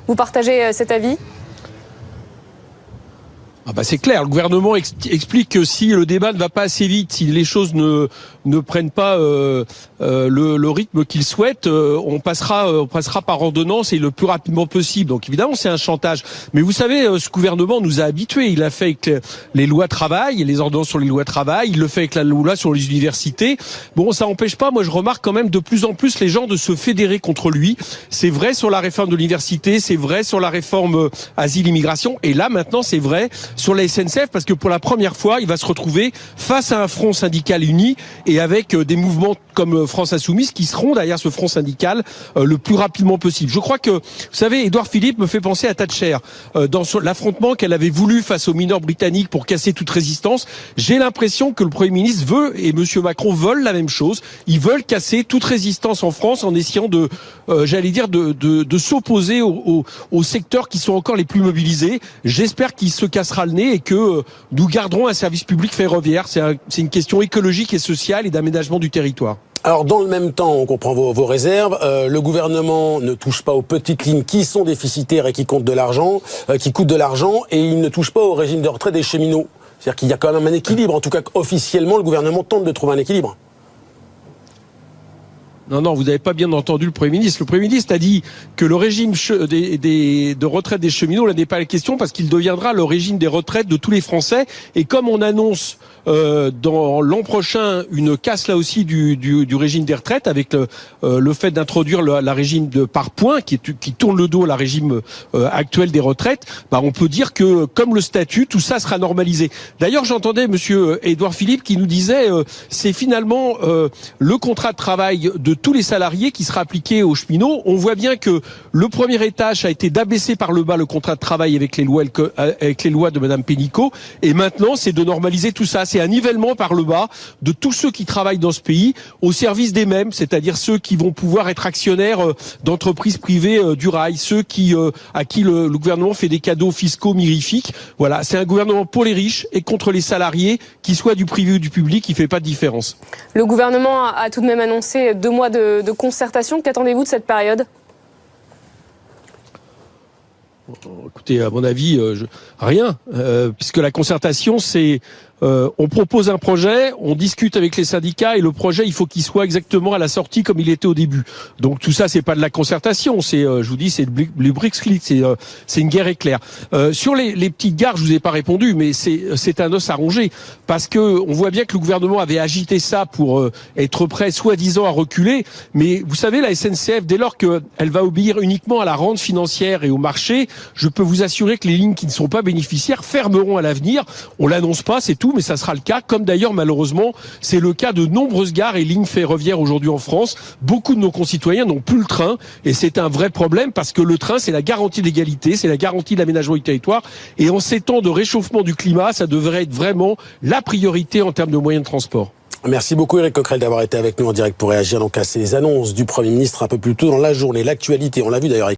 Vous partagez cet avis ? Ah bah c'est clair, le gouvernement explique que si le débat ne va pas assez vite, si les choses ne prennent pas le rythme qu'il souhaite, on passera par ordonnance et le plus rapidement possible. Donc évidemment c'est un chantage. Mais vous savez, ce gouvernement nous a habitués. Il l'a fait avec les lois travail, les ordonnances sur les lois travail. Il le fait avec la loi sur les universités. Bon, ça n'empêche pas. Moi, je remarque quand même de plus en plus les gens de se fédérer contre lui. C'est vrai sur la réforme de l'université, c'est vrai sur la réforme asile-immigration, et là maintenant c'est vrai sur la SNCF, parce que pour la première fois, il va se retrouver face à un front syndical uni et avec des mouvements comme France Insoumise qui seront derrière ce front syndical le plus rapidement possible. Je crois que, vous savez, Édouard Philippe me fait penser à Thatcher dans l'affrontement qu'elle avait voulu face aux mineurs britanniques pour casser toute résistance. J'ai l'impression que le Premier ministre veut, et Monsieur Macron veulent la même chose. Ils veulent casser toute résistance en France en essayant de s'opposer aux secteurs qui sont encore les plus mobilisés. J'espère qu'il se cassera le nez et que nous garderons un service public ferroviaire. C'est une question écologique et sociale et d'aménagement du territoire. Alors, dans le même temps, on comprend vos réserves. Le gouvernement ne touche pas aux petites lignes qui sont déficitaires et qui coûtent de l'argent, et il ne touche pas au régime de retraite des cheminots. C'est-à-dire qu'il y a quand même un équilibre. En tout cas, officiellement, le gouvernement tente de trouver un équilibre. Non, vous n'avez pas bien entendu le Premier ministre. Le Premier ministre a dit que le régime de retraite des cheminots, là n'est pas la question, parce qu'il deviendra le régime des retraites de tous les Français. Et comme on annonce dans l'an prochain une casse là aussi du régime des retraites, avec le fait d'introduire la régime par points qui tourne le dos à la régime actuel des retraites, bah on peut dire que comme le statut, tout ça sera normalisé. D'ailleurs, j'entendais Monsieur Édouard Philippe qui nous disait c'est finalement le contrat de travail de tous les salariés qui sera appliqué aux cheminots. On voit bien que le premier étage a été d'abaisser par le bas le contrat de travail avec les lois de Madame Pénicaud, et maintenant c'est de normaliser tout ça. C'est un nivellement par le bas de tous ceux qui travaillent dans ce pays au service des mêmes, c'est-à-dire ceux qui vont pouvoir être actionnaires d'entreprises privées du rail, ceux à qui le gouvernement fait des cadeaux fiscaux mirifiques. Voilà, c'est un gouvernement pour les riches et contre les salariés, qu'ils soient du privé ou du public, qui fait pas de différence. Le gouvernement a tout de même annoncé 2 mois de concertation. Qu'attendez-vous de cette période ? Écoutez, à mon avis, rien, puisque la concertation, c'est on propose un projet, on discute avec les syndicats, et le projet, il faut qu'il soit exactement à la sortie comme il était au début. Donc tout ça, c'est pas de la concertation, c'est, je vous dis, c'est le Blitzkrieg, c'est une guerre éclair. Sur les petites gares, je vous ai pas répondu, mais c'est un os à ronger, parce que on voit bien que le gouvernement avait agité ça pour être prêt, soi-disant, à reculer. Mais vous savez, la SNCF, dès lors qu'elle va obéir uniquement à la rente financière et au marché, je peux vous assurer que les lignes qui ne sont pas bénéficiaires fermeront à l'avenir. On l'annonce pas, c'est tout, mais ça sera le cas, comme d'ailleurs malheureusement c'est le cas de nombreuses gares et lignes ferroviaires aujourd'hui en France. Beaucoup de nos concitoyens n'ont plus le train, et c'est un vrai problème, parce que le train, c'est la garantie d'égalité, c'est la garantie de l'aménagement du territoire, et en ces temps de réchauffement du climat, ça devrait être vraiment la priorité en termes de moyens de transport. Merci beaucoup Éric Coquerel d'avoir été avec nous en direct pour réagir donc à ces annonces du Premier ministre un peu plus tôt dans la journée. L'actualité, on l'a vu d'ailleurs.